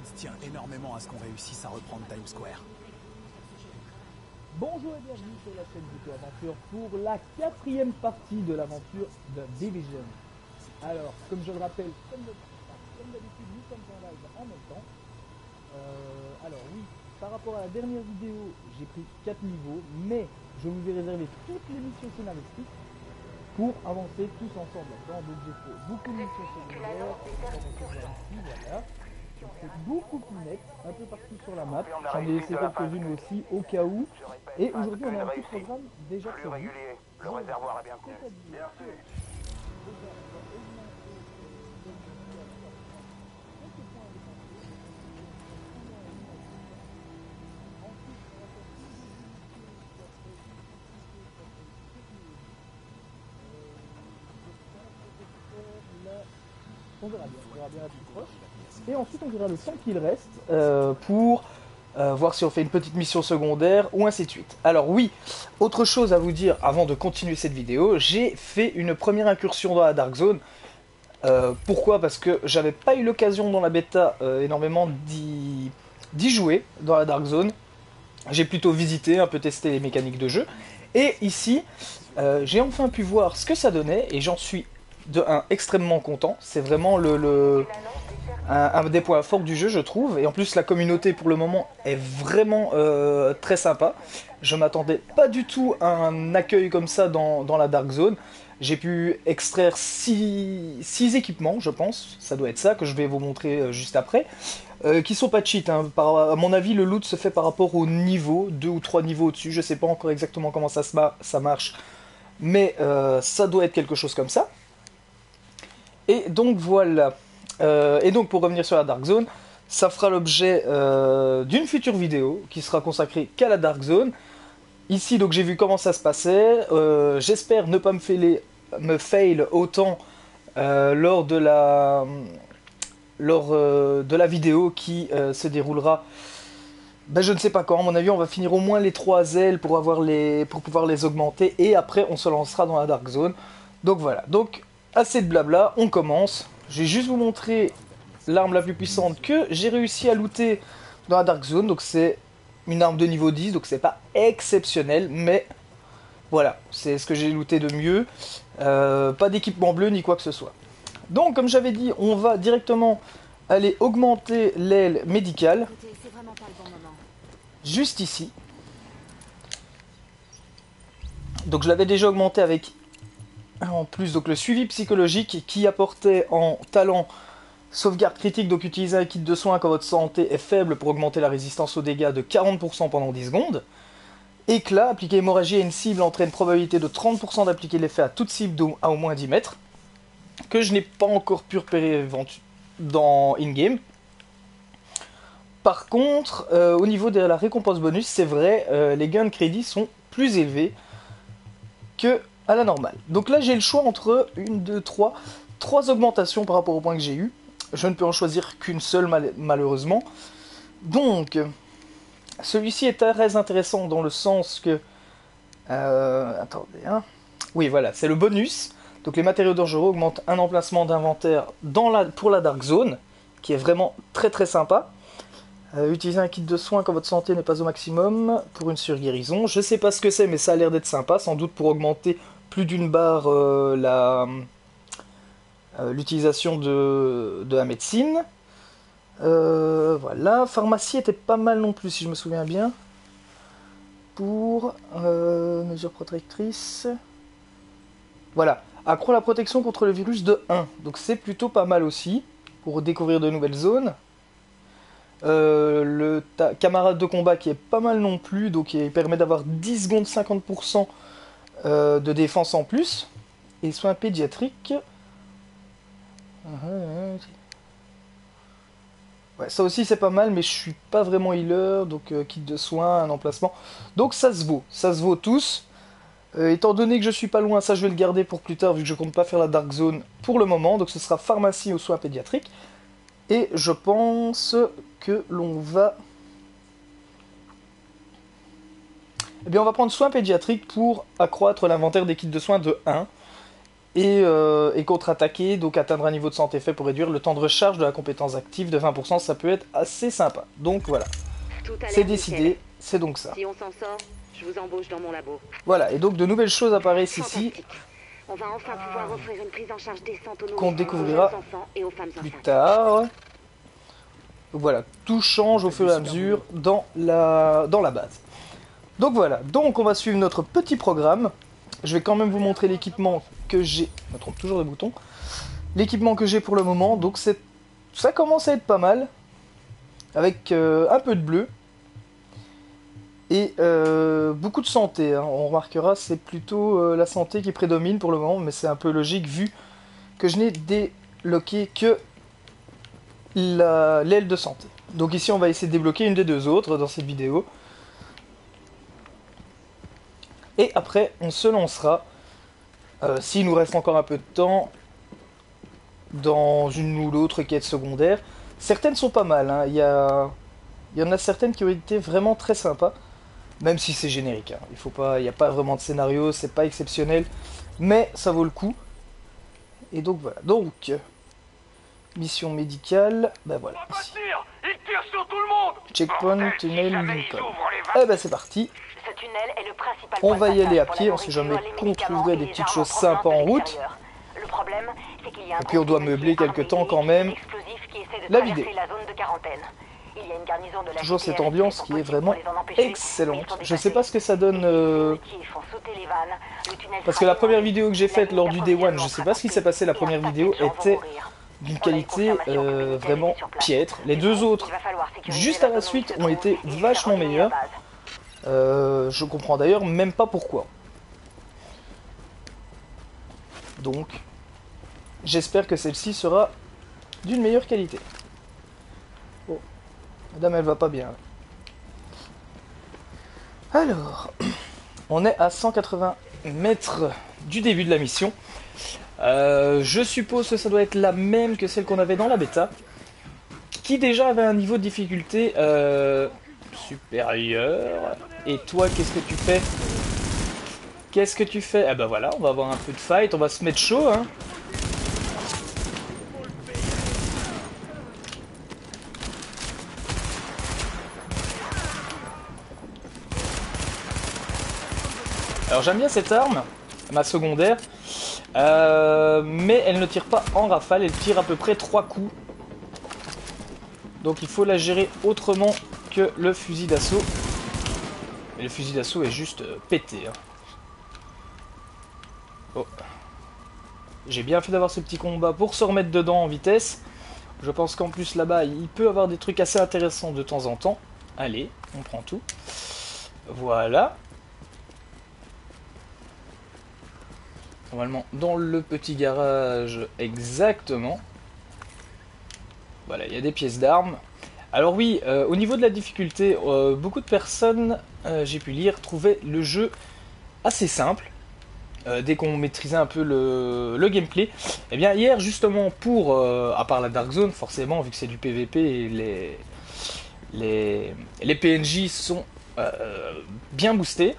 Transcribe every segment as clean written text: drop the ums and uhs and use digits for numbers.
Rhodes tient énormément à ce qu'on réussisse à reprendre Times Square. Bonjour et bienvenue sur la chaîne Vito Aventure pour la 4e partie de l'aventure de Division. Alors, comme je le rappelle, comme d'habitude, nous sommes en live en même temps. Alors oui, par rapport à la dernière vidéo, j'ai pris 4 niveaux, mais je vous ai réservé toutes les missions scénaristiques pour avancer tous ensemble là-dedans. Donc j'ai fait beaucoup de missions secondaires, voilà. C'est beaucoup plus net, un peu partout sur la map. J'en ai laissé quelques-unes aussi au cas où. Et aujourd'hui on a un petit programme déjà prévu. Le réservoir est bien tenu. On verra bien la plus proche. Et ensuite on verra le temps qu'il reste pour voir si on fait une petite mission secondaire ou ainsi de suite. Alors oui, autre chose à vous dire avant de continuer cette vidéo, j'ai fait une première incursion dans la Dark Zone. Pourquoi? Parce que j'avais pas eu l'occasion dans la bêta énormément d'y jouer dans la Dark Zone. J'ai plutôt visité, un peu testé les mécaniques de jeu. Et ici, j'ai enfin pu voir ce que ça donnait et j'en suis de un extrêmement content. C'est vraiment un des points forts du jeu, je trouve. Et en plus, la communauté pour le moment est vraiment très sympa. Je m'attendais pas du tout à un accueil comme ça dans la Dark Zone. J'ai pu extraire 6 équipements, je pense. Ça doit être ça que je vais vous montrer juste après. Qui sont pas cheat, hein. À mon avis, le loot se fait par rapport au niveau, 2 ou 3 niveaux au-dessus. Je sais pas encore exactement comment ça marche. Mais ça doit être quelque chose comme ça. Et donc voilà. Et donc pour revenir sur la Dark Zone, ça fera l'objet d'une future vidéo qui sera consacrée qu'à la Dark Zone. Ici donc j'ai vu comment ça se passait. J'espère ne pas me fail autant lors de la vidéo qui se déroulera. Ben, je ne sais pas quand, à mon avis on va finir au moins les 3 ailes pour pouvoir les augmenter. Et après on se lancera dans la Dark Zone. Donc voilà, donc assez de blabla, on commence. Je vais juste vous montrer l'arme la plus puissante que j'ai réussi à looter dans la Dark Zone. Donc c'est une arme de niveau 10, donc c'est pas exceptionnel, mais voilà, c'est ce que j'ai looté de mieux. Pas d'équipement bleu ni quoi que ce soit. Donc comme j'avais dit, on va directement aller augmenter l'aile médicale. Juste ici. Donc je l'avais déjà augmenté avec en plus donc le suivi psychologique qui apportait en talent sauvegarde critique, donc utilisez un kit de soins quand votre santé est faible pour augmenter la résistance aux dégâts de 40% pendant 10 secondes. Éclat, appliquer hémorragie à une cible entraîne probabilité de 30% d'appliquer l'effet à toute cible à au moins 10 mètres. Que je n'ai pas encore pu repérer dans in-game. Par contre, au niveau de la récompense bonus, c'est vrai, les gains de crédit sont plus élevés que à la normale. Donc là j'ai le choix entre 3 augmentations par rapport au point que j'ai eu. Je ne peux en choisir qu'une seule malheureusement. Donc celui-ci est très intéressant dans le sens que attendez hein. Oui voilà, c'est le bonus. Donc les matériaux dangereux augmentent un emplacement d'inventaire pour la Dark Zone, qui est vraiment très très sympa. Utilisez un kit de soins quand votre santé n'est pas au maximum pour une surguérison. Je sais pas ce que c'est, mais ça a l'air d'être sympa, sans doute pour augmenter plus d'une barre l'utilisation de la médecine. Voilà, pharmacie était pas mal non plus si je me souviens bien. Pour mesures protectrices. Voilà, accroît la protection contre le virus de 1. Donc c'est plutôt pas mal aussi pour découvrir de nouvelles zones. Le camarade de combat qui est pas mal non plus, donc il permet d'avoir 10 secondes 50% de défense en plus. Et soins pédiatriques. Ouais, ça aussi c'est pas mal, mais je suis pas vraiment healer, donc kit de soins, un emplacement. Donc ça se vaut tous. Étant donné que je suis pas loin, ça je vais le garder pour plus tard, vu que je compte pas faire la Dark Zone pour le moment. Donc ce sera pharmacie aux soins pédiatriques. Et je pense que l'on va... Eh bien on va prendre soins pédiatriques pour accroître l'inventaire des kits de soins de 1. et contre-attaquer, donc atteindre un niveau de santé fait pour réduire le temps de recharge de la compétence active de 20%, ça peut être assez sympa. Donc voilà, Tout à c'est l'heure, décidé, Michel. c'est donc ça. Si on s'en sort, je vous embauche dans mon labo. Voilà, et donc de nouvelles choses apparaissent ici, Fantastique. On va enfin pouvoir offrir une prise en charge décente aux qu'on nourrissons, découvrira aux jeunes enfants et aux femmes plus enceintes. tard. Donc voilà, tout change au fur et à mesure dans la base. Donc voilà, donc on va suivre notre petit programme. Je vais quand même vous montrer l'équipement que j'ai. Je me trompe toujours de bouton. L'équipement que j'ai pour le moment, donc ça commence à être pas mal. Avec un peu de bleu. Et beaucoup de santé. Hein. On remarquera, c'est plutôt la santé qui prédomine pour le moment, mais c'est un peu logique vu que je n'ai débloqué que l'aile de santé. Donc ici on va essayer de débloquer une des deux autres dans cette vidéo. Et après on se lancera, s'il nous reste encore un peu de temps, dans une ou l'autre quête secondaire. Certaines sont pas mal, hein. Il y en a certaines qui ont été vraiment très sympas, même si c'est générique. Hein. Il n'y a pas vraiment de scénario, c'est pas exceptionnel, mais ça vaut le coup. Et donc voilà, donc mission médicale, ben voilà. Ici. Il tire sur tout le monde. Checkpoint, tunnel, Lincoln. Eh ben c'est parti. Ce tunnel est le principal On point va de y aller à passage pour pied, la on sait jamais nourriture, les qu'on médicaments trouverait et des les petites armes choses en provenance sympas en de route. l'extérieur. Le problème, c'est qu'il y a un Et puis on doit groupe meubler armé quelque temps et quand même explosif qui essaie de la traverser vidéo. la zone de quarantaine. Il y a une garnison de la Toujours GPR cette ambiance sont qui est possibles vraiment pour les en empêcher, mais ils excellente. sont Je sais pas ce que ça dépassés. donne, Les policiers font sauter les vannes, le tunnel parce que la sera première inondé, vidéo que j'ai la faite ligne lors du Day One, je d'approvisionnement sais pas ce qui s'est passé, la sera première coupée, vidéo et un paquet de gens était vont mourir. d'une On a une qualité confirmation que le militaire vraiment est sur place. piètre. Les Du deux coup, autres, il va falloir sécuriser juste à la zone où suite, il se ont trouve été et lui faire vachement retourner à la meilleurs. base. Je comprends d'ailleurs même pas pourquoi. Donc, j'espère que celle-ci sera d'une meilleure qualité. Oh, madame, elle va pas bien. Alors, on est à 180 mètres du début de la mission. Je suppose que ça doit être la même que celle qu'on avait dans la bêta, qui déjà avait un niveau de difficulté supérieur. Et toi, qu'est-ce que tu fais? Qu'est-ce que tu fais? Ah bah voilà, on va avoir un peu de fight, on va se mettre chaud, hein. Alors j'aime bien cette arme, ma secondaire, mais elle ne tire pas en rafale, elle tire à peu près 3 coups. Donc il faut la gérer autrement que le fusil d'assaut. Et le fusil d'assaut est juste pété. Hein. Oh. J'ai bien fait d'avoir ce petit combat pour se remettre dedans en vitesse. Je pense qu'en plus là-bas, il peut avoir des trucs assez intéressants de temps en temps. Allez, on prend tout. Voilà. Normalement, dans le petit garage, exactement. Voilà, il y a des pièces d'armes. Alors oui, au niveau de la difficulté, beaucoup de personnes, j'ai pu lire, trouvaient le jeu assez simple. Dès qu'on maîtrisait un peu le gameplay. Et bien hier justement pour, à part la Dark Zone forcément vu que c'est du PVP et les PNJ sont bien boostés.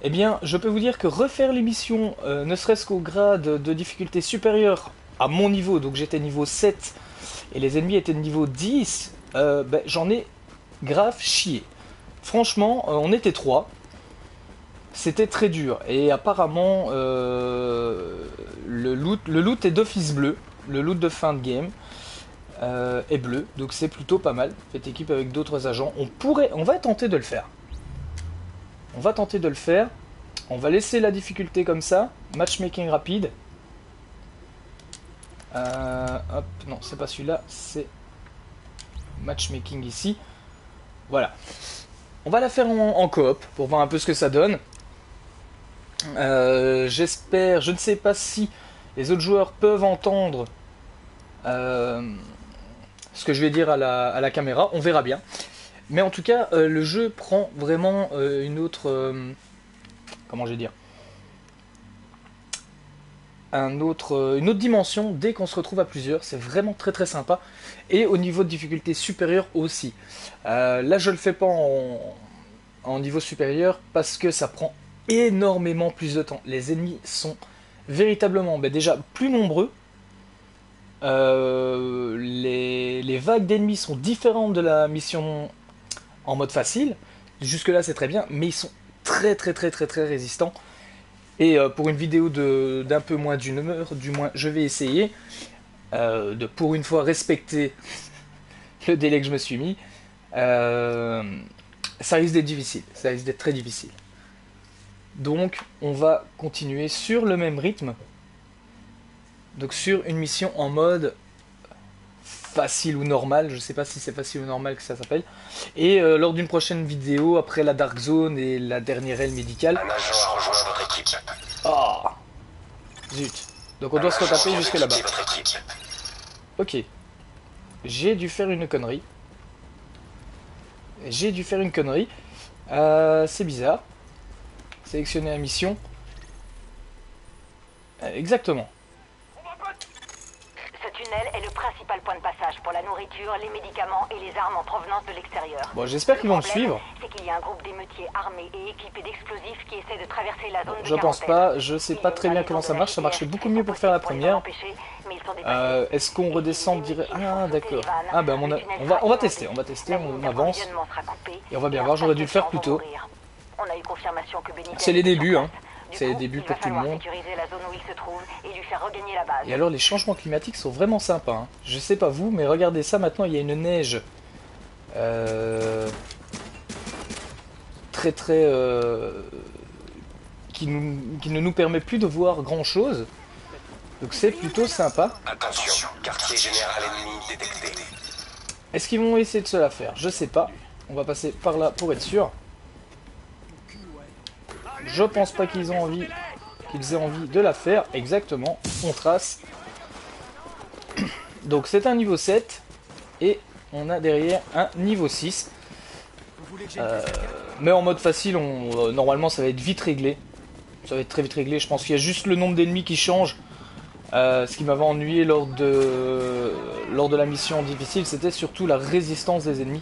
Eh bien je peux vous dire que refaire l'émission ne serait-ce qu'au grade de difficulté supérieur à mon niveau, donc j'étais niveau 7 et les ennemis étaient de niveau 10, ben, j'en ai grave chié. Franchement on était 3. C'était très dur et apparemment le loot est d'office bleu, le loot de fin de game est bleu, donc c'est plutôt pas mal. Faites équipe avec d'autres agents, on va tenter de le faire. On va tenter de le faire. On va laisser la difficulté comme ça, matchmaking rapide. Hop, non c'est pas celui-là, c'est matchmaking ici. Voilà. On va la faire en coop pour voir un peu ce que ça donne. J'espère, je ne sais pas si les autres joueurs peuvent entendre ce que je vais dire à la caméra, on verra bien. Mais en tout cas, le jeu prend vraiment une autre... comment je vais dire une autre dimension dès qu'on se retrouve à plusieurs, c'est vraiment très très sympa. Et au niveau de difficulté supérieur aussi. Là je le fais pas en niveau supérieur parce que ça prend énormément plus de temps. Les ennemis sont véritablement déjà plus nombreux. Les vagues d'ennemis sont différentes de la mission en mode facile. Jusque là c'est très bien, mais ils sont très résistants. Et pour une vidéo d'un peu moins d'une heure, du moins je vais essayer de pour une fois respecter le délai que je me suis mis. Ça risque d'être difficile, ça risque d'être très difficile. Donc on va continuer sur le même rythme. Donc sur une mission en mode facile ou normal, je sais pas si c'est facile ou normal que ça s'appelle. Et lors d'une prochaine vidéo, après la Dark Zone et la dernière aile médicale. Un agent a rejoint votre équipe. Oh zut. Donc on doit se retaper jusque là-bas. Ok. J'ai dû faire une connerie. C'est bizarre. Sélectionner la mission. Exactement. Ce tunnel est le principal point de passage pour la nourriture, les médicaments et les armes en provenance de l'extérieur. Bon, j'espère qu'ils vont me suivre. C'est qu'il y a un groupe d'émeutiers armés et équipés d'explosifs qui essaient de traverser la zone de Je pense quarantaine. pas, je sais pas très bien comment ça marche. Ça marchait beaucoup mieux pour faire la première. Est-ce qu'on redescend direct? Ah d'accord. Ah ben on va tester, on avance. Et on va bien voir, j'aurais dû le faire plus tôt. C'est les débuts, hein. C'est les débuts pour tout le monde. Et alors les changements climatiques sont vraiment sympas, hein. Je sais pas vous, mais regardez ça maintenant, il y a une neige qui ne nous permet plus de voir grand chose. Donc c'est plutôt sympa. Attention, quartier général ennemi détecté. Est-ce qu'ils vont essayer de se la faire? Je sais pas. On va passer par là pour être sûr. Je pense pas qu'ils aient envie de la faire. Exactement. On trace. Donc c'est un niveau 7. Et on a derrière un niveau 6. Mais en mode facile, normalement ça va être vite réglé. Ça va être très vite réglé. Je pense qu'il y a juste le nombre d'ennemis qui change. Ce qui m'avait ennuyé lors de la mission difficile, c'était surtout la résistance des ennemis.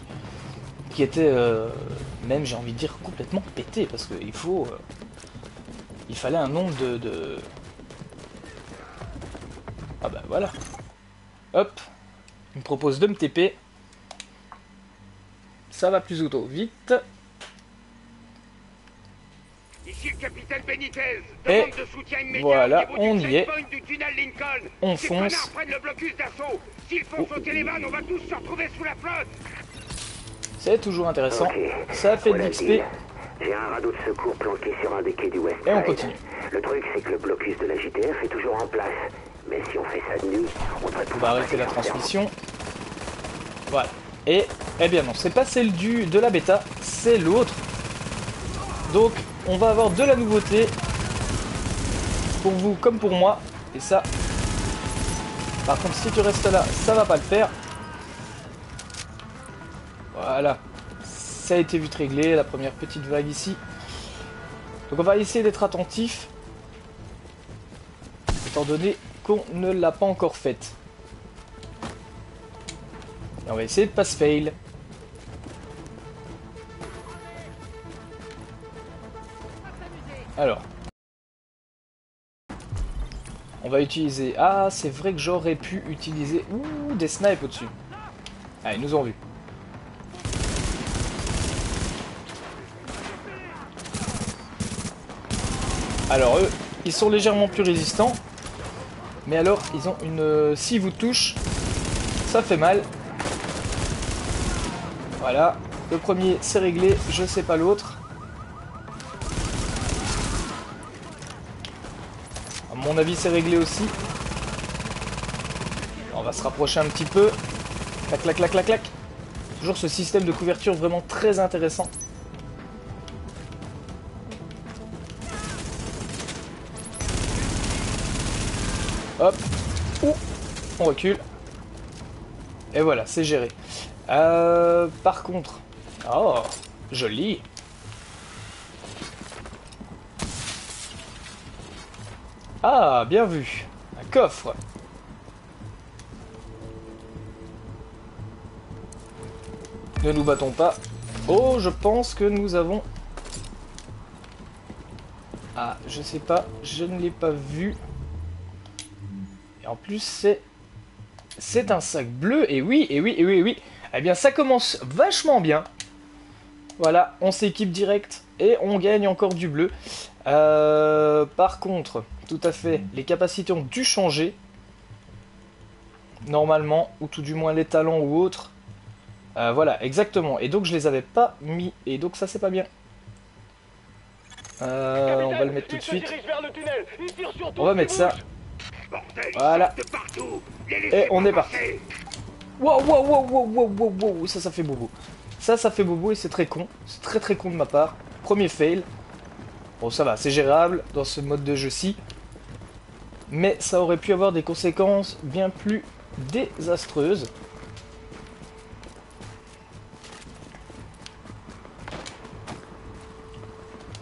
Qui était, même j'ai envie de dire, complètement pété. Parce qu'il il fallait un nombre de... Ah bah voilà. Hop. Il me propose de me TP. Ça va plus ou tôt. Vite. Ici le capitaine Benitez. Et Demande de soutien immédiat voilà, au niveau on du y est. checkpoint du tunnel Lincoln. On Ces fonce. connards prennent le blocus d'assaut. S'ils font sauter les vannes, on va tous se retrouver sous la flotte. C'est toujours intéressant. Ok. Ça fait de Voilà, l'XP. J'ai un radeau de secours planqué sur un des quais du West Et on Side. continue. Le truc, c'est que le blocus de la JTF est toujours en place. Mais si on fait ça de nuit, on devrait On va pouvoir arrêter la passer en transmission. Voilà. Et, eh bien non, c'est pas celle de la bêta, c'est l'autre. Donc, on va avoir de la nouveauté. Pour vous comme pour moi. Et ça... Par contre, si tu restes là, ça va pas le faire. Voilà. Ça a été vite réglé, la première petite vague ici. Donc on va essayer d'être attentif. Étant donné qu'on ne l'a pas encore faite. Et on va essayer de pas se fail. Alors. On va utiliser... Ah, c'est vrai que j'aurais pu utiliser... Ouh, des snipes au-dessus. Ah, ils nous ont vus. Alors eux, ils sont légèrement plus résistants. Mais alors, ils ont une... S'ils vous touchent, ça fait mal. Voilà. Le premier, c'est réglé. Je sais pas l'autre. À mon avis, c'est réglé aussi. On va se rapprocher un petit peu. Clac, clac, clac, clac, clac. Toujours ce système de couverture vraiment très intéressant. Hop. Ouh. On recule. Et voilà, c'est géré. Par contre... Oh, joli. Ah, bien vu. Un coffre. Ne nous battons pas. Oh, je pense que nous avons... Ah, je sais pas. Je ne l'ai pas vu. En plus, c'est un sac bleu. Et oui, et oui, et oui, et oui. Eh bien, ça commence vachement bien. Voilà, on s'équipe direct et on gagne encore du bleu. Par contre, tout à fait, les capacités ont dû changer. Normalement, ou tout du moins les talents ou autres. Voilà, exactement. Et donc, je les avais pas mis. Et donc, ça, c'est pas bien. On va le mettre tout de suite. On va mettre ça. Voilà. Et on est parti. Wow, wow, wow, wow, wow, wow, wow. Ça fait bobo. Ça fait bobo et c'est très con. C'est très très con de ma part. Premier fail. Bon, ça va, c'est gérable dans ce mode de jeu-ci. Mais ça aurait pu avoir des conséquences bien plus désastreuses.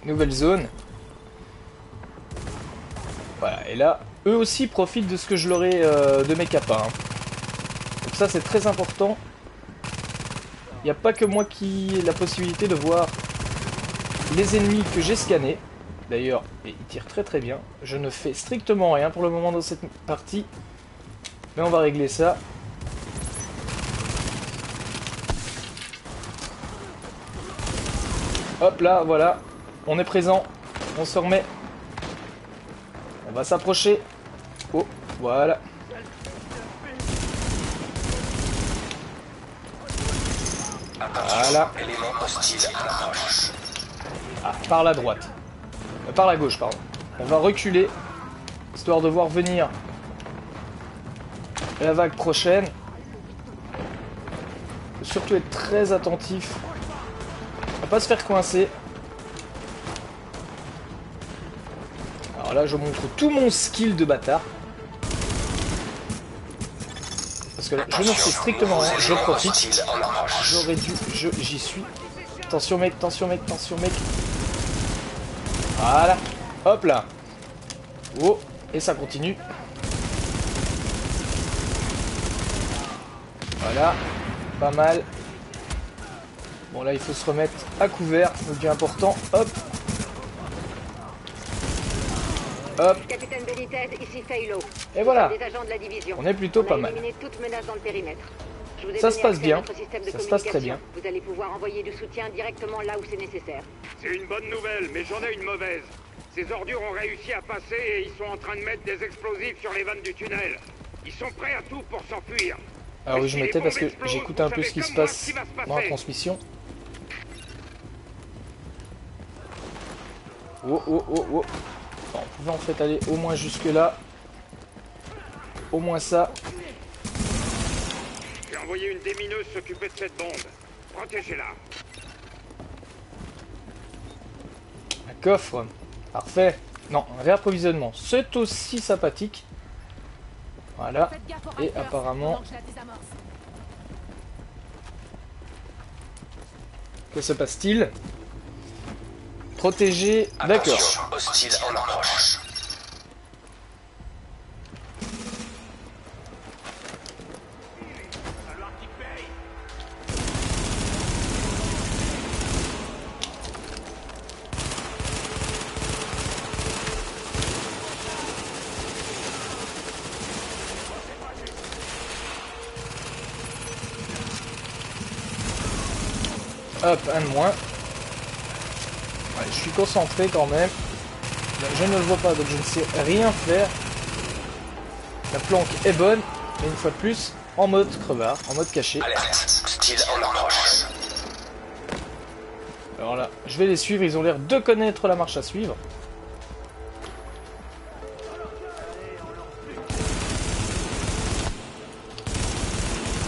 Nouvelle zone. Voilà, et là, eux aussi profitent de ce que je leur ai de mes capas. Hein. Donc ça, c'est très important. Il n'y a pas que moi qui ai la possibilité de voir les ennemis que j'ai scannés. D'ailleurs, ils tirent très très bien. Je ne fais strictement rien pour le moment dans cette partie. Mais on va régler ça. Hop là, voilà. On est présent. On se remet. On va s'approcher. Oh, voilà. Voilà. Ah, par la droite. Par la gauche, pardon. On va reculer, histoire de voir venir la vague prochaine. Faut surtout être très attentif. À pas se faire coincer. Alors là, je montre tout mon skill de bâtard. Parce que là, je ne fais strictement rien, je profite. J'aurais dû, j'y suis. Attention mec, attention mec, attention mec. Voilà. Hop là. Oh, et ça continue. Voilà. Pas mal. Bon là, il faut se remettre à couvert, c'est bien important. Hop. Hop. Capitaine Benitez, ici Faylo. Et voilà. Des agents de la division. On est plutôt pas mal. Toute menace dans le périmètre. Ça se passe bien. Ça se passe très bien. Vous allez pouvoir envoyer du soutien directement là où c'est nécessaire. C'est une bonne nouvelle, mais j'en ai une mauvaise. Ces ordures ont réussi à passer et ils sont en train de mettre des explosifs sur les vannes du tunnel. Ils sont prêts à tout pour s'enfuir. Ah oui, je mettais parce que j'écoute un peu ce qui se passe dans la transmission. Oh, oh, oh, oh. Bon, on pouvait en fait aller au moins jusque là. Au moins ça. J'ai envoyé une démineuse s'occuper de cette bombe. Protégez-la. Un coffre. Parfait. Non, un réapprovisionnement. C'est aussi sympathique. Voilà. Et apparemment... Que se passe-t-il? Protéger... D'accord. Hostile en approche. Hop, un de moins. Ouais, je suis concentré quand même. Je ne le vois pas, donc je ne sais rien faire. La planque est bonne, mais une fois de plus, en mode crevard, en mode caché. Alerte, hostile en approche. Alors là, je vais les suivre, ils ont l'air de connaître la marche à suivre.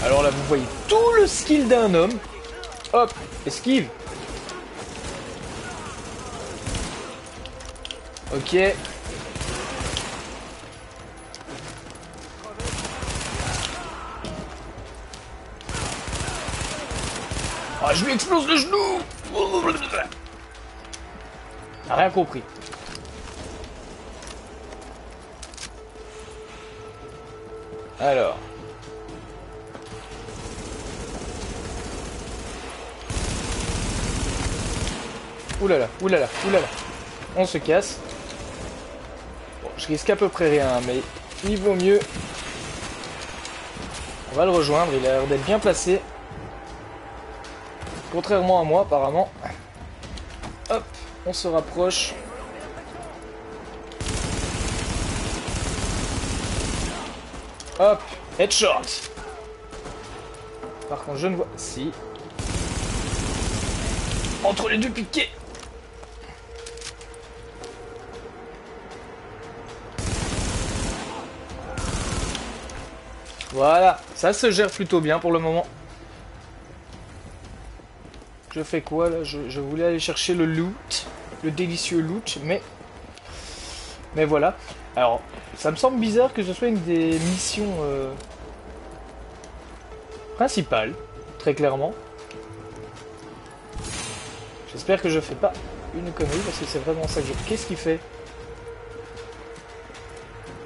Alors là, vous voyez tout le skill d'un homme. Hop, esquive. Ok. Ah, je lui explose le genou. Ah, rien compris. Alors. Oulala, oulala, oulala. On se casse. Bon, je risque à peu près rien, mais il vaut mieux On va le rejoindre, il a l'air d'être bien placé. Contrairement à moi, apparemment. Hop, on se rapproche. Hop, headshot. Par contre, je ne vois... Si. Entre les deux piquets. Voilà, ça se gère plutôt bien pour le moment. Je fais quoi là? Je voulais aller chercher le loot, le délicieux loot, mais voilà. Alors, ça me semble bizarre que ce soit une des missions principales, très clairement. J'espère que je fais pas une connerie parce que c'est vraiment ça que je... Qu'est-ce qu'il fait?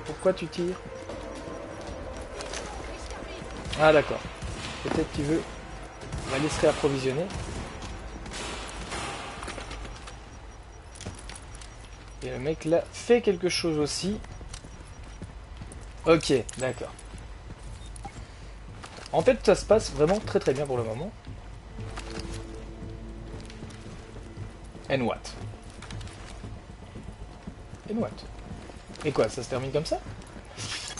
Pourquoi tu tires? Ah d'accord. Peut-être qu'il veut... On va laisser réapprovisionner. Et le mec là fait quelque chose aussi. Ok, d'accord. En fait ça se passe vraiment très très bien pour le moment. And what? And what? Et quoi, ça se termine comme ça?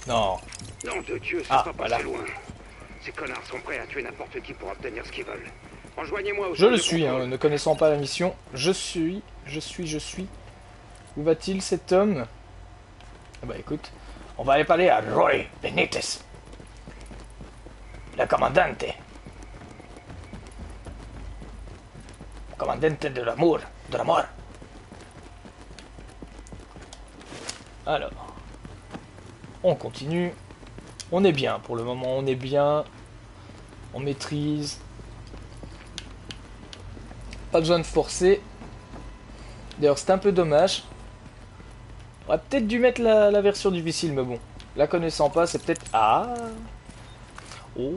Non. Nom de Dieu, c'est Ah, pas voilà. passé loin. Ces connards sont prêts à tuer n'importe qui pour obtenir ce qu'ils veulent. Rejoignez-moi au Je centre le de suis, contrôle. hein, ne connaissant pas la mission. Je suis. Où va-t-il cet homme? Ah bah écoute, on va aller parler à Roy Benitez. La commandante. Commandante de l'amour, de la mort. Alors, on continue. On est bien pour le moment, on est bien. On maîtrise. Pas besoin de forcer. D'ailleurs, c'est un peu dommage. On aurait peut-être dû mettre la version difficile, mais bon. La connaissant pas, c'est peut-être... Ah. Oh.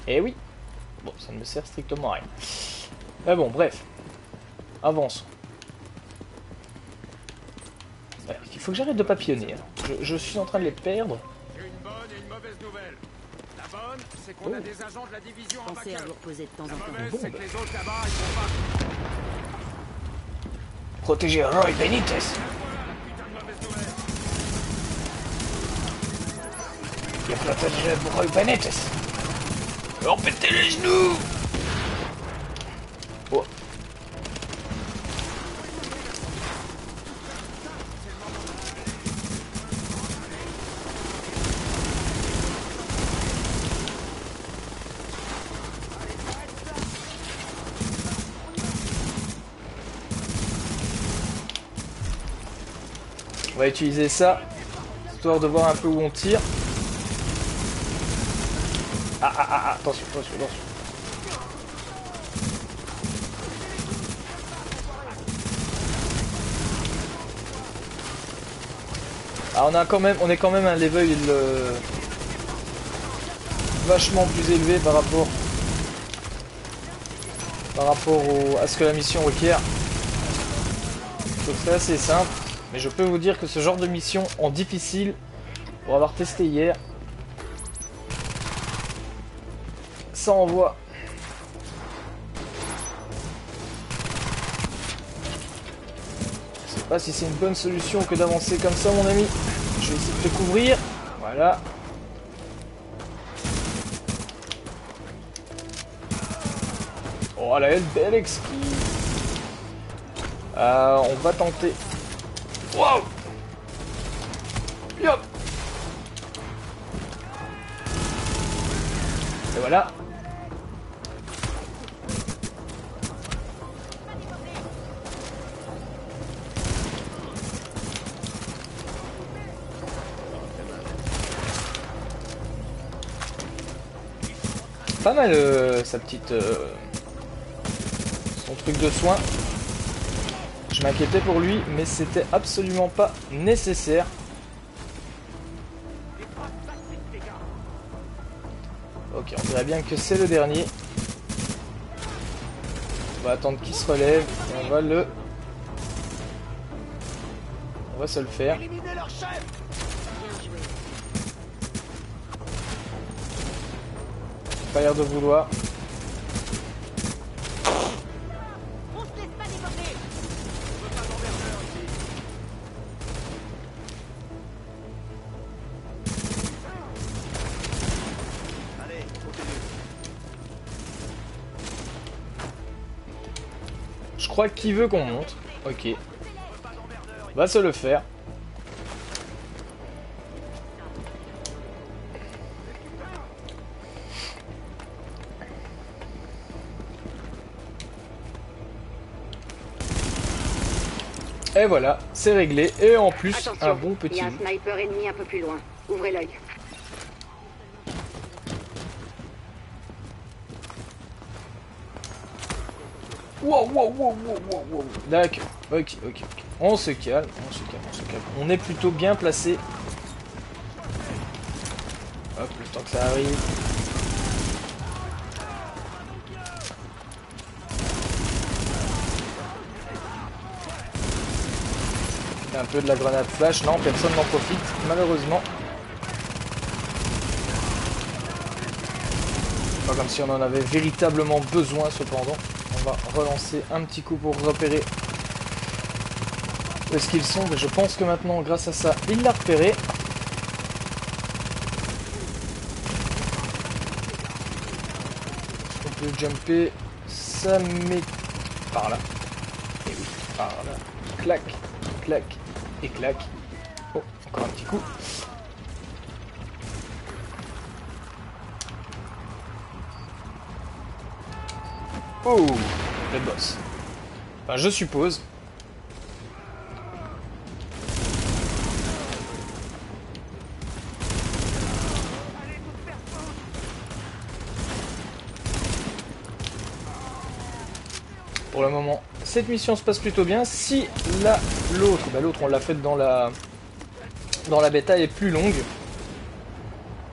Eh oui. Bon, ça ne me sert strictement à rien. Mais bon, bref. Avance. Ouais, il faut que j'arrête de papillonner. Hein. Je suis en train de les perdre. J'ai une bonne et une mauvaise nouvelle. La bonne, c'est qu'on a des agents de la division en Pensez à vous reposer de temps en La temps. mauvaise, Bon, c'est que bah. les autres là-bas, ils vont pas... Protéger Roy Benitez. Voilà la putain de mauvaise nouvelle. Il protège Roy Benitez. On pète les genoux. Oh. On va utiliser ça, histoire de voir un peu où on tire. Attention. Ah, on est quand même à un level vachement plus élevé par rapport à ce que la mission requiert. Donc c'est assez simple, mais je peux vous dire que ce genre de mission en difficile, pour avoir testé hier, ça envoie. Je sais pas si c'est une bonne solution que d'avancer comme ça, mon ami. Je vais essayer de te couvrir. Voilà. Oh la belle exquis. On va tenter. Wow. Yop. Et voilà. Pas mal sa petite... son truc de soin. Je m'inquiétais pour lui, mais c'était absolument pas nécessaire. Ok, on dirait bien que c'est le dernier. On va attendre qu'il se relève et on va se le faire. pas l'air de vouloir. Je crois qu'il veut qu'on monte. Ok. Va se le faire. Et voilà, c'est réglé. Et en plus, Attention, un bon il petit y a un loup. sniper ennemi un peu plus loin. Ouvrez l'œil. Wow, wow, wow, wow, wow, wow. D'accord. Ok. On se calme, on se calme. On est plutôt bien placé. Hop, le temps que ça arrive. Un peu de la grenade flash. Non, personne n'en profite, malheureusement. Pas comme si on en avait véritablement besoin, cependant. On va relancer un petit coup pour repérer où est-ce qu'ils sont. Mais je pense que maintenant, grâce à ça, il l'a repéré. On peut jumper. Ça met par là. Et oui, par là. Clac, clac et clac. Oh, encore un petit coup. Oh, le boss. Enfin, je suppose. Pour le moment, cette mission se passe plutôt bien. Si l'autre on l'a faite dans la bêta, est plus longue.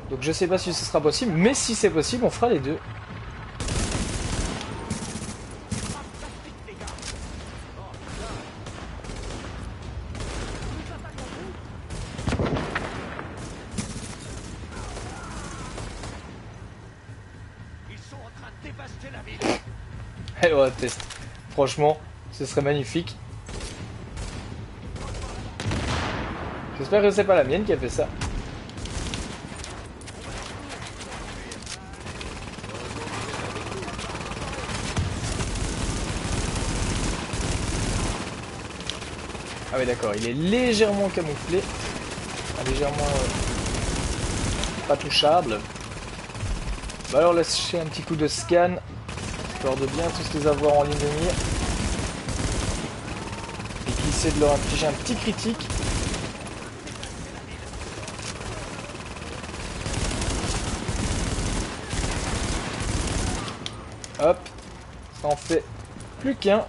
Donc je sais pas si ce sera possible, mais si c'est possible, on fera les deux. Allez, on va tester. Franchement, ce serait magnifique. J'espère que c'est pas la mienne qui a fait ça. Ah oui d'accord, il est légèrement camouflé. Légèrement pas touchable. Bah alors lâcher un petit coup de scan. Histoire de bien tous les avoir en ligne de mire. Et qui essaie de leur infliger un petit critique. Hop. Ça en fait plus qu'un.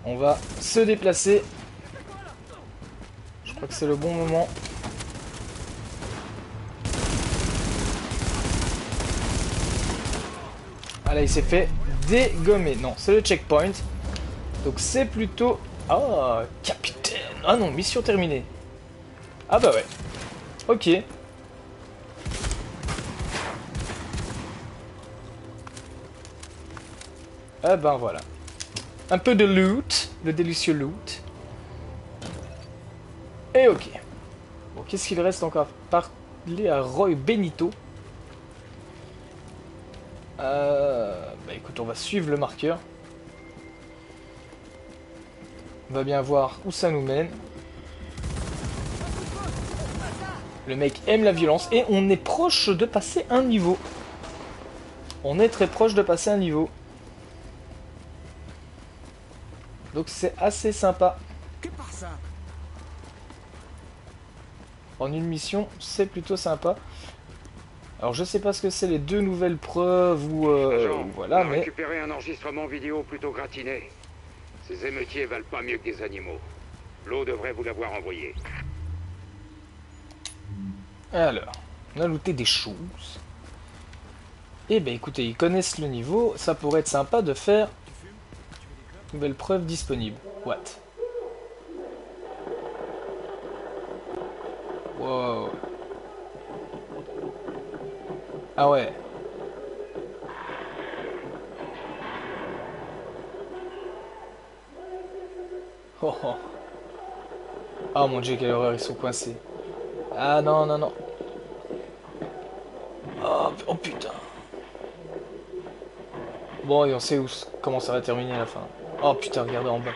On va se déplacer. Je crois que c'est le bon moment. Ah là, il s'est fait dégommer. Non, c'est le checkpoint. Donc c'est plutôt... Ah, capitaine. Ah non, mission terminée. Ah bah ouais. Ok. Ah ben voilà. Un peu de loot. Le délicieux loot. Et ok. Bon, qu'est-ce qu'il reste encore à parler à Roy Benito? Bah écoute, on va suivre le marqueur. On va bien voir où ça nous mène. Le mec aime la violence et on est proche de passer un niveau. On est très proche de passer un niveau. Donc c'est assez sympa. Que par ça? En une mission, c'est plutôt sympa. Alors je sais pas ce que c'est les deux nouvelles preuves ou Agent, voilà, on a mais récupéré un enregistrement vidéo plutôt gratiné. Ces émeutiers valent pas mieux que des animaux. L'eau devrait vous l'avoir envoyé. alors, on a looté des choses. Eh ben écoutez, ils connaissent le niveau, ça pourrait être sympa de faire nouvelle preuve disponible. What? Wow. Ah ouais. Oh, oh. Oh mon dieu, quelle horreur, ils sont coincés. Ah non, non, non. Oh, oh putain. Bon, et on sait comment ça va terminer à la fin. Oh putain, regardez en bas.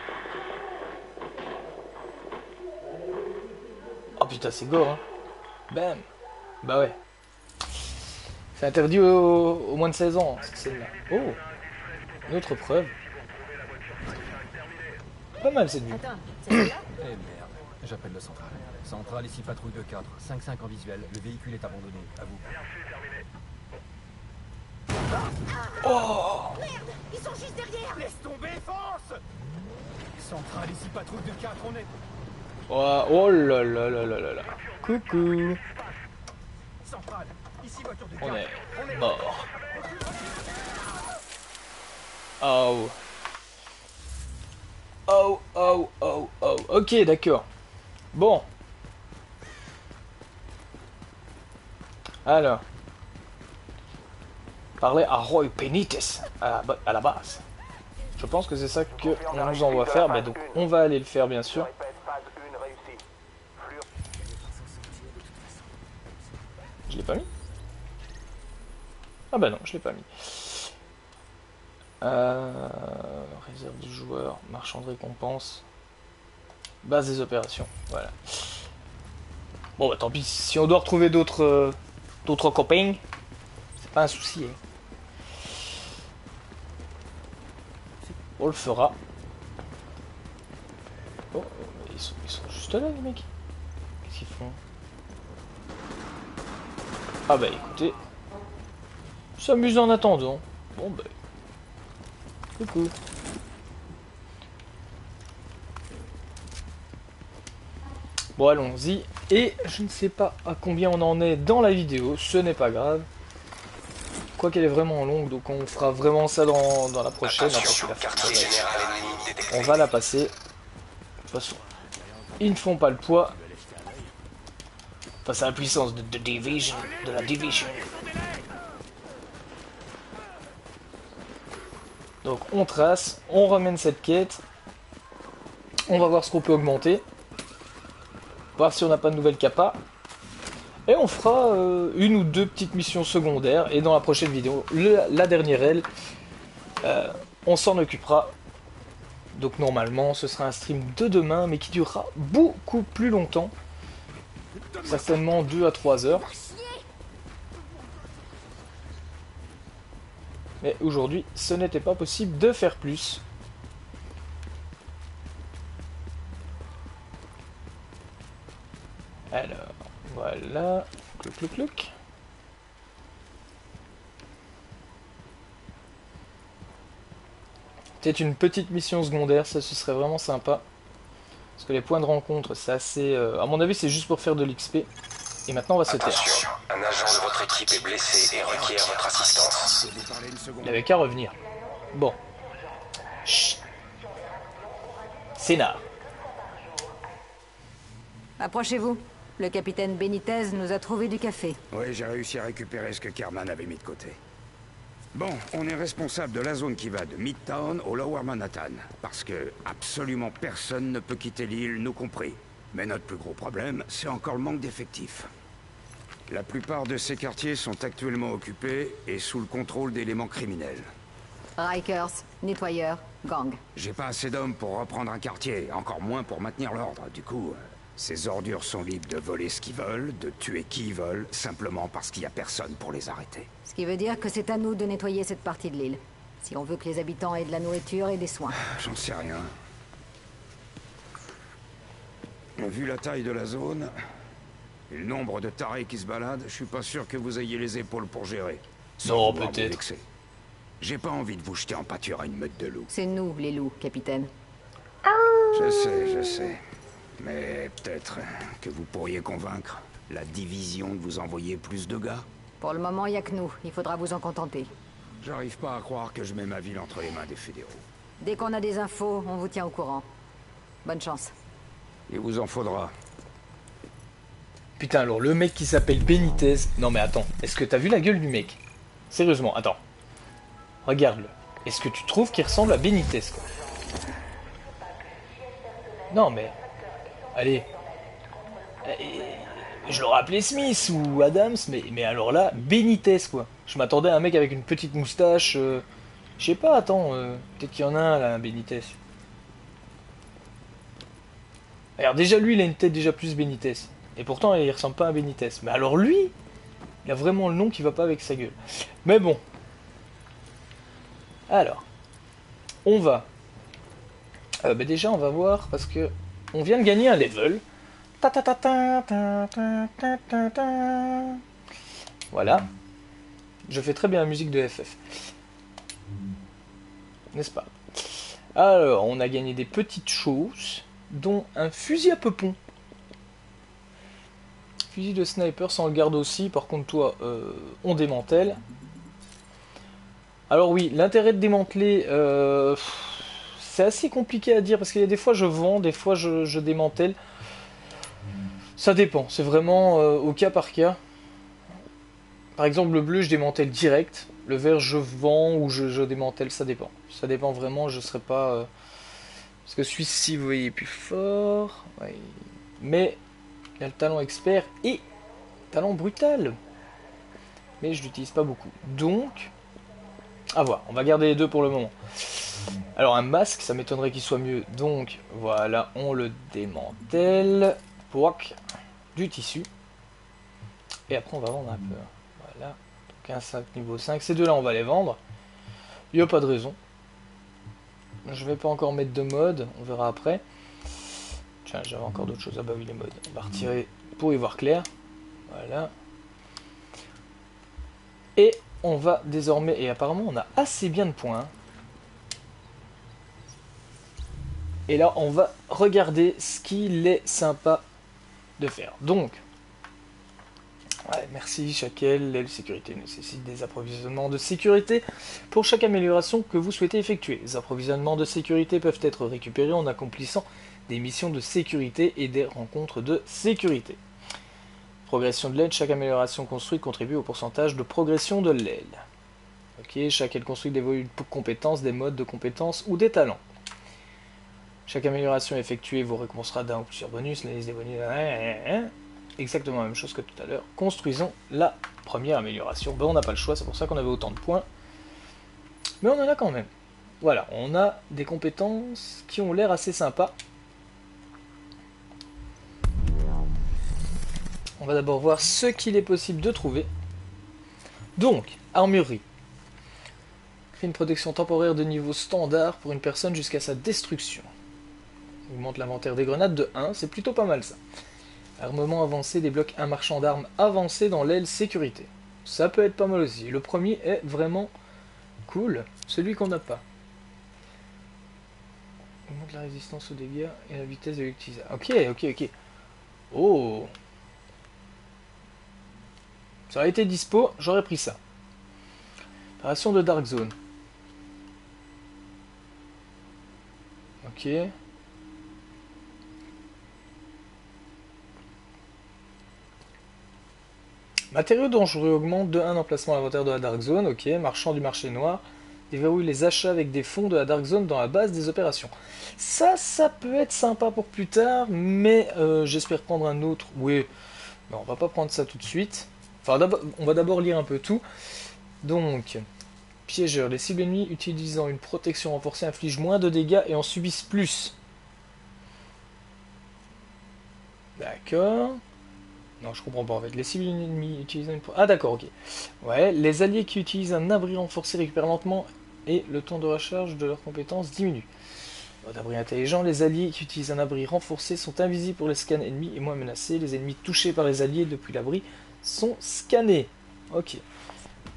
Oh putain, c'est gore, hein. Bam. Bah ouais. C'est interdit aux moins de 16 ans, cette scène-là. Oh. Une autre preuve. Pas mal cette vue. Attends, c'est là? Eh merde, j'appelle le central. Central ici, patrouille de 4, 5-5 en visuel, le véhicule est abandonné, à vous. Oh. Merde, ils sont juste derrière. Laisse tomber, fonce. Central ici, patrouille de 4, on est... Oh, oh là là là là là là. Coucou. Central, ici voiture de 4. On est mort. Oh. Oh, oh, oh, oh. Ok, d'accord. Bon. Alors. Parler à Roy Benitez à la base. Je pense que c'est ça que on nous envoie faire. Ben donc, on va aller le faire, bien sûr. Je l'ai pas mis? Ah bah non, je l'ai pas mis. Réserve du joueur, marchand de récompense, base des opérations, voilà. Bon bah tant pis, si on doit retrouver d'autres copains, c'est pas un souci. Hein. On le fera. Oh, ils sont juste là les mecs. Qu'est-ce qu'ils font? Ah bah écoutez, s'amuse en attendant. Bon bah, coucou. Bon allons-y. Et je ne sais pas à combien on en est dans la vidéo, ce n'est pas grave. Quoi qu'elle est vraiment longue, donc on fera vraiment ça dans la prochaine. On va la passer. De toute façon, ils ne font pas le poids. Face à la puissance de la Division. Donc on trace, on ramène cette quête. On va voir ce qu'on peut augmenter. Voir si on n'a pas de nouvelles capas. Et on fera une ou deux petites missions secondaires. Et dans la prochaine vidéo, la dernière aile, on s'en occupera. Donc normalement, ce sera un stream de demain, mais qui durera beaucoup plus longtemps. Certainement 2 à 3 heures. Mais aujourd'hui, ce n'était pas possible de faire plus. Alors, voilà. Clouc, clouc, clouc. Peut-être une petite mission secondaire, ça ce serait vraiment sympa. Parce que les points de rencontre, c'est assez... à mon avis, c'est juste pour faire de l'XP. Et maintenant, on va se taire. Attention, un agent de votre équipe est blessé et requiert votre assistance. Il n'avait qu'à revenir. Bon. Chut. Sénat. Approchez-vous. Le capitaine Benitez nous a trouvé du café. Oui, j'ai réussi à récupérer ce que Kerman avait mis de côté. Bon, on est responsable de la zone qui va de Midtown au Lower Manhattan. Parce que absolument personne ne peut quitter l'île, nous compris. Mais notre plus gros problème, c'est encore le manque d'effectifs. La plupart de ces quartiers sont actuellement occupés et sous le contrôle d'éléments criminels. Rikers, nettoyeurs, gang. J'ai pas assez d'hommes pour reprendre un quartier, encore moins pour maintenir l'ordre. Du coup, ces ordures sont libres de voler ce qu'ils veulent, de tuer qui ils veulent, simplement parce qu'il y a personne pour les arrêter. Ce qui veut dire que c'est à nous de nettoyer cette partie de l'île. Si on veut que les habitants aient de la nourriture et des soins. J'en sais rien. Vu la taille de la zone, et le nombre de tarés qui se baladent, je suis pas sûr que vous ayez les épaules pour gérer. Non, peut-être. J'ai pas envie de vous jeter en pâture à une meute de loups. C'est nous, les loups, capitaine. Je sais. Mais peut-être que vous pourriez convaincre la division de vous envoyer plus de gars. Pour le moment, il n'y a que nous. Il faudra vous en contenter. J'arrive pas à croire que je mets ma ville entre les mains des fédéraux. Dès qu'on a des infos, on vous tient au courant. Bonne chance. Il vous en faudra. Putain, alors le mec qui s'appelle Benitez... Non mais attends, est-ce que t'as vu la gueule du mec? Sérieusement, attends. Regarde-le. Est-ce que tu trouves qu'il ressemble à Benitez, quoi? Non mais... Allez. Je l'aurais appelé Smith ou Adams, mais alors là, Benitez, quoi. Je m'attendais à un mec avec une petite moustache... Je sais pas, attends, peut-être qu'il y en a un là, un Benitez. Alors déjà lui il a une tête déjà plus Benitez. Et pourtant il ressemble pas à Benitez. Mais alors lui, il a vraiment le nom qui va pas avec sa gueule. Mais bon. Alors. On va. Déjà on va voir parce que on vient de gagner un level. Voilà. Je fais très bien la musique de FF. N'est-ce pas? Alors on a gagné des petites choses. Dont un fusil à peupon. Fusil de sniper, ça on le garde aussi. Par contre, toi, on démantèle. Alors oui, l'intérêt de démanteler, c'est assez compliqué à dire parce qu'il y a des fois je vends, des fois je démantèle. Ça dépend, c'est vraiment au cas par cas. Par exemple, le bleu, je démantèle direct. Le vert, je vends ou je démantèle, ça dépend. Ça dépend vraiment, je serai pas... Parce que celui-ci, vous voyez, est plus fort. Ouais. Mais il y a le talent expert et talent brutal. Mais je l'utilise pas beaucoup. Donc, à voir. On va garder les deux pour le moment. Alors, un masque, ça m'étonnerait qu'il soit mieux. Donc, voilà, on le démantèle. Pouac, du tissu. Et après, on va vendre un peu. Voilà. Donc, un 5 niveau 5. Ces deux-là, on va les vendre. Il n'y a pas de raison. Je vais pas encore mettre de mode, on verra après. Tiens, j'avais encore d'autres choses. Ah bah oui, les modes. On va retirer pour y voir clair. Voilà. Et on va désormais... Et apparemment, on a assez bien de points. Et là, on va regarder ce qu'il est sympa de faire. Donc... Ouais, merci Shakel, l'aile sécurité nécessite des approvisionnements de sécurité pour chaque amélioration que vous souhaitez effectuer. Les approvisionnements de sécurité peuvent être récupérés en accomplissant des missions de sécurité et des rencontres de sécurité. Progression de l'aile, chaque amélioration construite contribue au pourcentage de progression de l'aile. Ok, chaque aile construite évolue de compétences, des modes de compétences ou des talents. Chaque amélioration effectuée vous récompensera d'un ou plusieurs bonus, la liste des bonus... Exactement la même chose que tout à l'heure. Construisons la première amélioration. Ben, on n'a pas le choix, c'est pour ça qu'on avait autant de points. Mais on en a quand même. Voilà, on a des compétences qui ont l'air assez sympas. On va d'abord voir ce qu'il est possible de trouver. Donc, armurerie. Crée une protection temporaire de niveau standard pour une personne jusqu'à sa destruction. Augmente l'inventaire des grenades de 1, c'est plutôt pas mal ça. Armement avancé débloque un marchand d'armes avancé dans l'aile sécurité. Ça peut être pas mal aussi. Le premier est vraiment cool. Celui qu'on n'a pas. Augmente la résistance aux dégâts et la vitesse de l'utilisation. Ok. Oh. Ça aurait été dispo, j'aurais pris ça. Opération de Dark Zone. Ok. Matériaux dangereux augmente de 1 emplacement à l'inventaire de la Dark Zone. Ok. Marchand du marché noir. Déverrouille les achats avec des fonds de la Dark Zone dans la base des opérations. Ça peut être sympa pour plus tard, mais j'espère prendre un autre. Oui, mais on va pas prendre ça tout de suite. Enfin, on va d'abord lire un peu tout. Donc, piégeur. Les cibles ennemies utilisant une protection renforcée infligent moins de dégâts et en subissent plus. D'accord. Non, je comprends pas en fait. Les cibles ennemies utilisant une... Ah d'accord, ok. Ouais, les alliés qui utilisent un abri renforcé récupèrent lentement et le temps de recharge de leurs compétences diminue. Mode abri intelligent, les alliés qui utilisent un abri renforcé sont invisibles pour les scans ennemis et moins menacés. Les ennemis touchés par les alliés depuis l'abri sont scannés. Ok.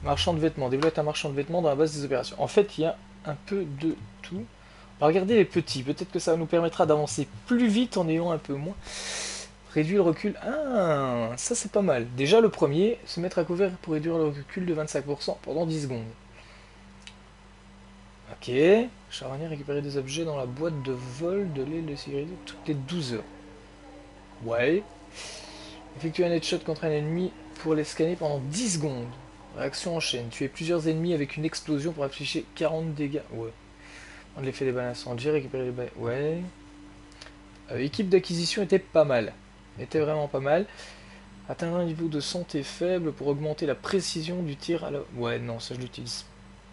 Marchand de vêtements. Développe un marchand de vêtements dans la base des opérations. En fait, il y a un peu de tout. On va regarder les petits. Peut-être que ça nous permettra d'avancer plus vite en ayant un peu moins... Réduire le recul. Ah, ça c'est pas mal. Déjà le premier, se mettre à couvert pour réduire le recul de 25% pendant 10 secondes. Ok. Charnier, récupérer des objets dans la boîte de vol de l'aile de sécurité toutes les 12 heures. Ouais. Effectue un headshot contre un ennemi pour les scanner pendant 10 secondes. Réaction en chaîne. Tuer plusieurs ennemis avec une explosion pour afficher 40 dégâts. Ouais. On l'effet des balles incendies, récupérer les balles. Ouais. Équipe d'acquisition était pas mal. Était vraiment pas mal. Atteindre un niveau de santé faible pour augmenter la précision du tir à la... Ouais, non, ça je l'utilise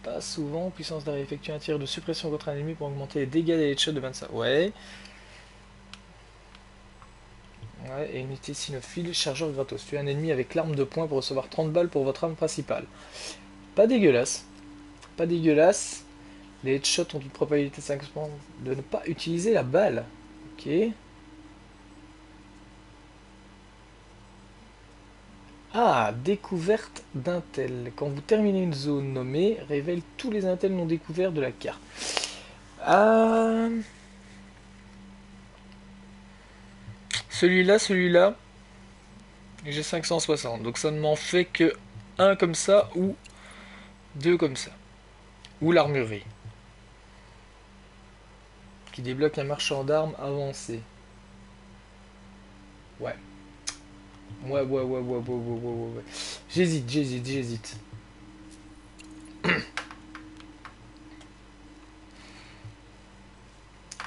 pas souvent. Puissance d'arrêt. Effectuer un tir de suppression contre un ennemi pour augmenter les dégâts des headshots de 25. Ouais. Ouais, et unité cynophile, chargeur gratos. Tuer un ennemi avec l'arme de poing pour recevoir 30 balles pour votre arme principale. Pas dégueulasse. Pas dégueulasse. Les headshots ont une probabilité de 5% de ne pas utiliser la balle. Ok. Ah, découverte d'intel. Quand vous terminez une zone nommée, révèle tous les intels non découverts de la carte. Celui-là, j'ai 560. Donc ça ne m'en fait que un comme ça ou deux comme ça. Ou l'armurerie. Qui débloque la marchand d'armes avancée. Ouais. Ouais. J'hésite.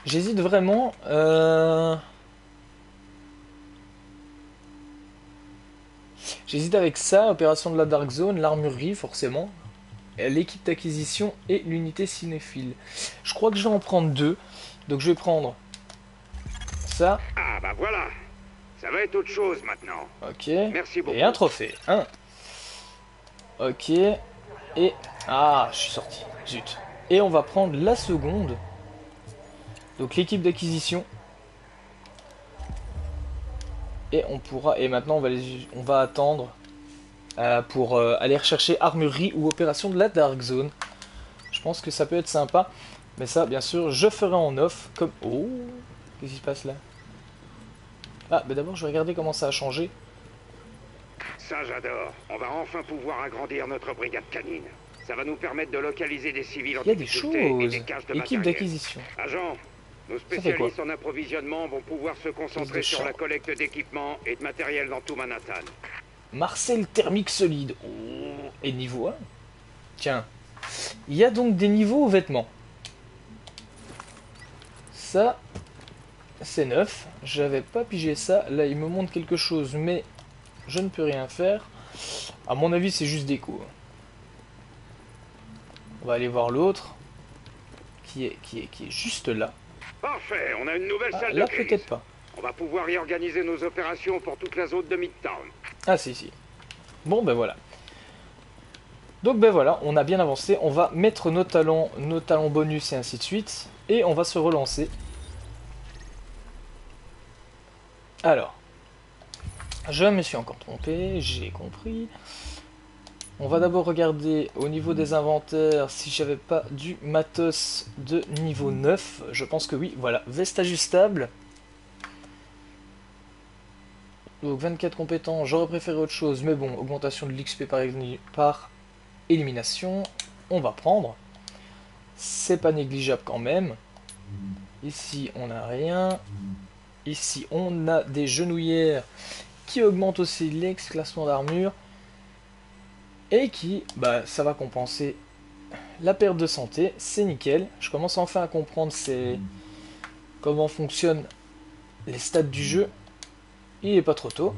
J'hésite vraiment. J'hésite avec ça, opération de la Dark Zone, l'armurerie forcément, l'équipe d'acquisition et l'unité cinéphile. Je crois que je vais en prendre deux. Donc je vais prendre ça. Ah bah voilà. Ça va être autre chose maintenant. Ok. Merci beaucoup. Et un trophée. Un. Ok. Et... Ah, je suis sorti. Zut. Et on va prendre la seconde. Donc l'équipe d'acquisition. Et on pourra... Et maintenant on va attendre pour aller rechercher armurerie ou opération de la Dark Zone. Je pense que ça peut être sympa. Mais ça, bien sûr, je ferai en off. Comme... Oh, qu'est-ce qui se passe là? Ah, mais d'abord, je vais regarder comment ça a changé. Ça, j'adore. On va enfin pouvoir agrandir notre brigade canine. Ça va nous permettre de localiser des civils en difficulté et des caches de équipe matériel. d'acquisition. Agent, nos spécialistes en approvisionnement vont pouvoir se concentrer sur la collecte d'équipements et de matériel dans tout Manhattan. Marcel thermique solide. Oh, et niveau 1. Tiens. Il y a donc des niveaux aux vêtements. Ça, c'est neuf. J'avais pas pigé ça. Là, il me montre quelque chose, mais je ne peux rien faire. À mon avis, c'est juste déco. On va aller voir l'autre. Qui est juste là. Parfait, on a une nouvelle salle là, de crise. peut-être pas. On va pouvoir y organiser nos opérations pour toute la zone de Midtown. Ah, si. Bon, ben voilà. Donc, ben voilà, on a bien avancé. On va mettre nos talents bonus et ainsi de suite. Et on va se relancer. Alors, je me suis encore trompé, j'ai compris. On va d'abord regarder au niveau des inventaires si j'avais pas du matos de niveau 9. Je pense que oui, voilà, veste ajustable. Donc 24 compétences, j'aurais préféré autre chose, mais bon, augmentation de l'XP par élimination, on va prendre. C'est pas négligeable quand même. Ici, on n'a rien. Ici, on a des genouillères qui augmentent aussi l'ex-classement d'armure. Et qui, bah, ça va compenser la perte de santé. C'est nickel. Je commence enfin à comprendre comment fonctionnent les stats du jeu. Il n'est pas trop tôt.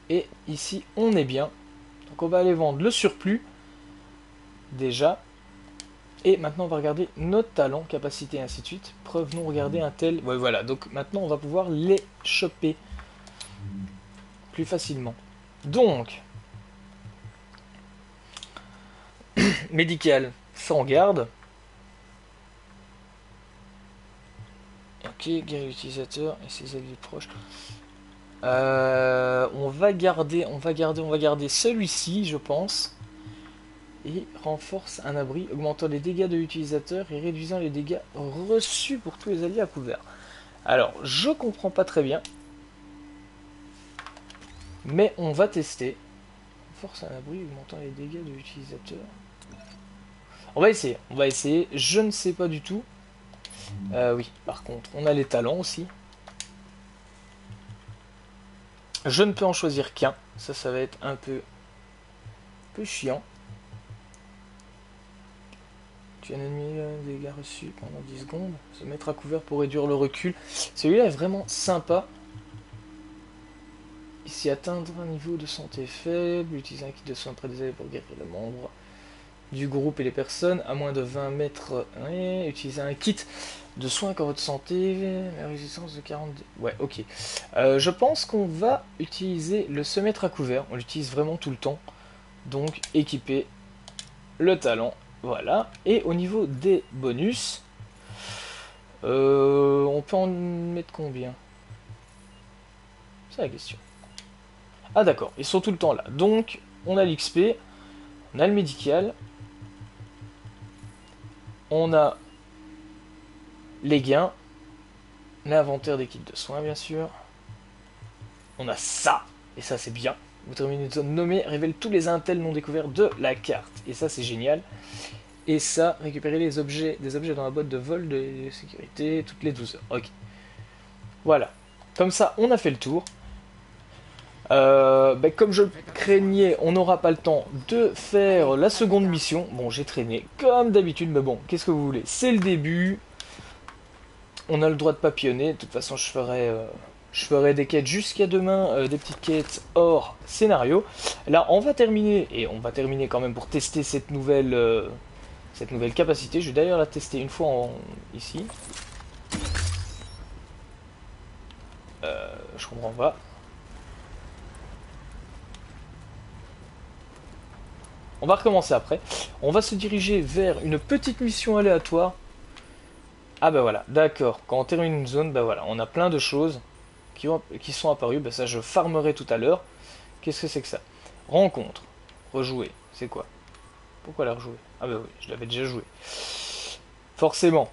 Et ici, on est bien. Donc on va aller vendre le surplus. Déjà. Et maintenant, on va regarder nos talents, capacité, et ainsi de suite. Preuve non, regarder un tel. Ouais, voilà. Donc maintenant, on va pouvoir les choper plus facilement. Donc, médical, ça on garde. Ok, guerrier utilisateur et ses alliés proches. On va garder celui-ci, je pense. Et renforce un abri, augmentant les dégâts de l'utilisateur et réduisant les dégâts reçus pour tous les alliés à couvert. Alors, je comprends pas très bien. Mais on va tester. Renforce un abri, augmentant les dégâts de l'utilisateur. On va essayer. Je ne sais pas du tout. Oui, par contre, on a les talents aussi. Je ne peux en choisir qu'un. Ça va être un peu chiant. Tu as un ennemi, dégâts reçus pendant 10 secondes. Se mettre à couvert pour réduire le recul. Celui-là est vraiment sympa. Ici, atteindre un niveau de santé faible. Utiliser un kit de soins prédésigné pour guérir le membre du groupe et les personnes à moins de 20 mètres. Ouais, utiliser un kit de soins quand votre santé. La résistance de 42. Ouais, ok. Je pense qu'on va utiliser le se mettre à couvert. On l'utilise vraiment tout le temps. Donc, équiper le talent. Voilà. Et au niveau des bonus, on peut en mettre combien? C'est la question. Ah d'accord, ils sont tout le temps là. Donc, on a l'XP, on a le médical, on a les gains, l'inventaire des kits de soins bien sûr, on a ça, et ça c'est bien. Vous terminez une zone nommée, révèle tous les intels non découverts de la carte. Et ça c'est génial. Et ça, récupérer des objets dans la boîte de vol de sécurité toutes les 12 heures. Ok. Voilà. Comme ça, on a fait le tour. Comme je craignais, on n'aura pas le temps de faire la seconde mission. Bon, j'ai traîné comme d'habitude, mais bon, qu'est-ce que vous voulez? C'est le début. On a le droit de papillonner. De toute façon, je ferai des quêtes jusqu'à demain, des petites quêtes hors scénario. Là, on va terminer, et on va terminer quand même pour tester cette nouvelle capacité. Je vais d'ailleurs la tester une fois ici. Je comprends pas. On va recommencer après. On va se diriger vers une petite mission aléatoire. Ah bah voilà, d'accord. Quand on termine une zone, bah voilà, on a plein de choses qui sont apparues. Bah ça, je farmerai tout à l'heure. Qu'est-ce que c'est que ça? Rencontre. Rejouer. C'est quoi? Pourquoi la rejouer? Ah bah oui, je l'avais déjà joué. Forcément.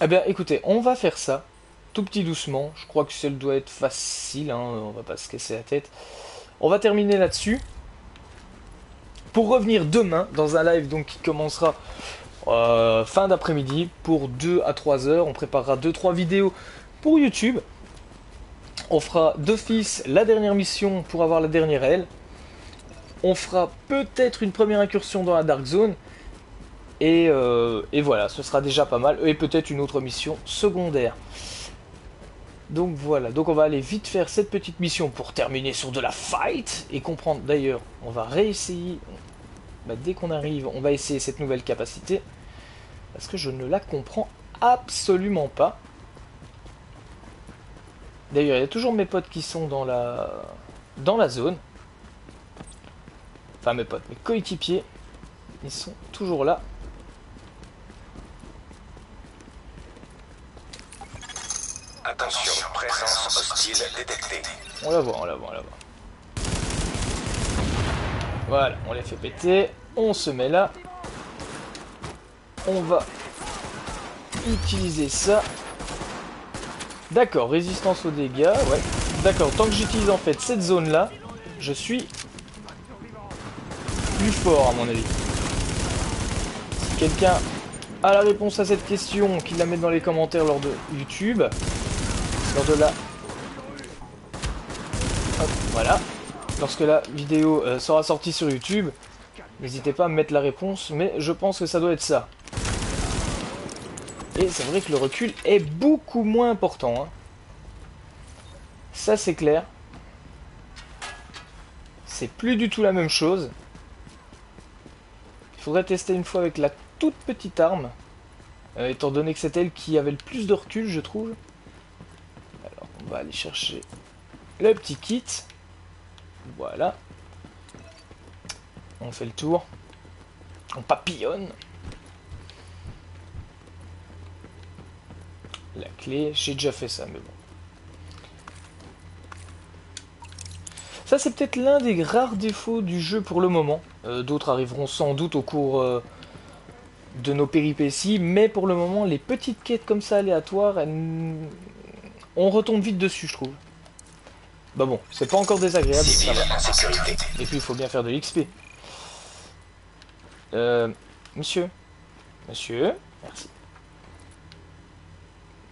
Eh bien, écoutez, on va faire ça. Tout petit doucement. Je crois que celle doit être facile. Hein, on va pas se casser la tête. On va terminer là-dessus. Pour revenir demain dans un live donc qui commencera fin d'après-midi pour 2 à 3 heures. On préparera 2-3 vidéos pour YouTube. On fera d'office la dernière mission pour avoir la dernière aile. On fera peut-être une première incursion dans la Dark Zone. Et voilà, ce sera déjà pas mal. Et peut-être une autre mission secondaire. Donc voilà, donc on va aller vite faire cette petite mission pour terminer sur de la fight. Et comprendre, d'ailleurs, on va réessayer. Dès qu'on arrive, on va essayer cette nouvelle capacité. Parce que je ne la comprends absolument pas. D'ailleurs, il y a toujours mes potes qui sont dans la zone. Enfin, mes potes, mes coéquipiers. Ils sont toujours là. Attention, présence hostile détectée. On la voit, on la voit, on la voit. Voilà, on les fait péter. On se met là. On va utiliser ça. D'accord, résistance aux dégâts, ouais. D'accord, tant que j'utilise en fait cette zone-là, je suis plus fort à mon avis. Si quelqu'un a la réponse à cette question, qu'il la mette dans les commentaires lors de YouTube. Lors de la... Hop, voilà. Lorsque la vidéo sera sortie sur YouTube, n'hésitez pas à me mettre la réponse, mais je pense que ça doit être ça. Et c'est vrai que le recul est beaucoup moins important. Hein. Ça c'est clair. C'est plus du tout la même chose. Il faudrait tester une fois avec la toute petite arme. Étant donné que c'est elle qui avait le plus de recul, je trouve. Alors on va aller chercher le petit kit. Voilà. On fait le tour. On papillonne. La clé, j'ai déjà fait ça, mais bon. Ça, c'est peut-être l'un des rares défauts du jeu pour le moment. D'autres arriveront sans doute au cours de nos péripéties, mais pour le moment, les petites quêtes comme ça aléatoires, on retombe vite dessus, je trouve. Bah bon, c'est pas encore désagréable. Ça va. Et puis, il faut bien faire de l'XP. Monsieur. Monsieur, merci.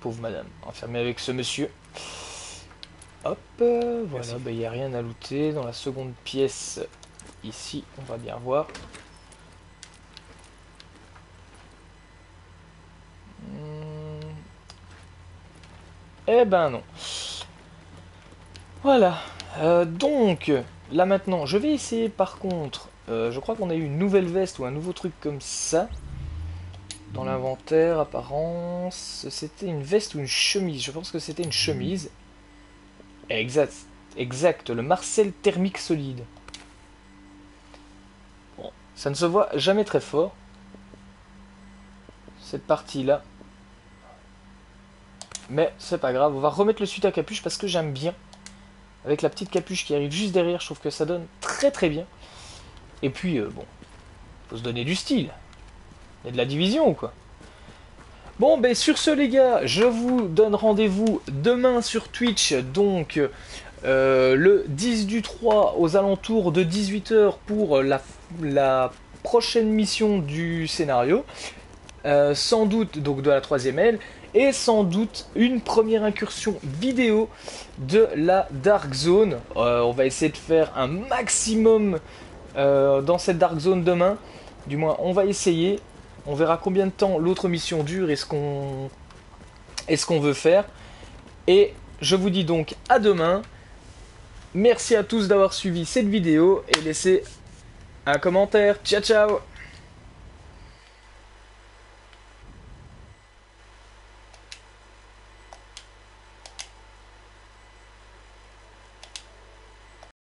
Pauvre madame, enfermée avec ce monsieur. Hop, voilà, il n'y a rien à looter. Dans la seconde pièce, ici, on va bien voir. Eh ben non. Voilà. Donc, là maintenant, je vais essayer par contre... je crois qu'on a eu une nouvelle veste ou un nouveau truc comme ça. Dans l'inventaire, apparence... C'était une veste ou une chemise. Je pense que c'était une chemise. Exact. Le Marcel thermique solide. Bon, ça ne se voit jamais très fort. Cette partie-là. Mais c'est pas grave, on va remettre le suite à capuche parce que j'aime bien. Avec la petite capuche qui arrive juste derrière, je trouve que ça donne très très bien. Et puis, bon, faut se donner du style. Il y a de la division ou quoi? Bon, ben sur ce les gars, je vous donne rendez-vous demain sur Twitch, donc le 10 du 3 aux alentours de 18 h pour la prochaine mission du scénario. Sans doute donc de la 3e aile. Et sans doute une première incursion vidéo de la Dark Zone. On va essayer de faire un maximum dans cette Dark Zone demain. Du moins, on va essayer. On verra combien de temps l'autre mission dure et ce qu'on veut faire. Et je vous dis donc à demain. Merci à tous d'avoir suivi cette vidéo et laissez un commentaire. Ciao ciao.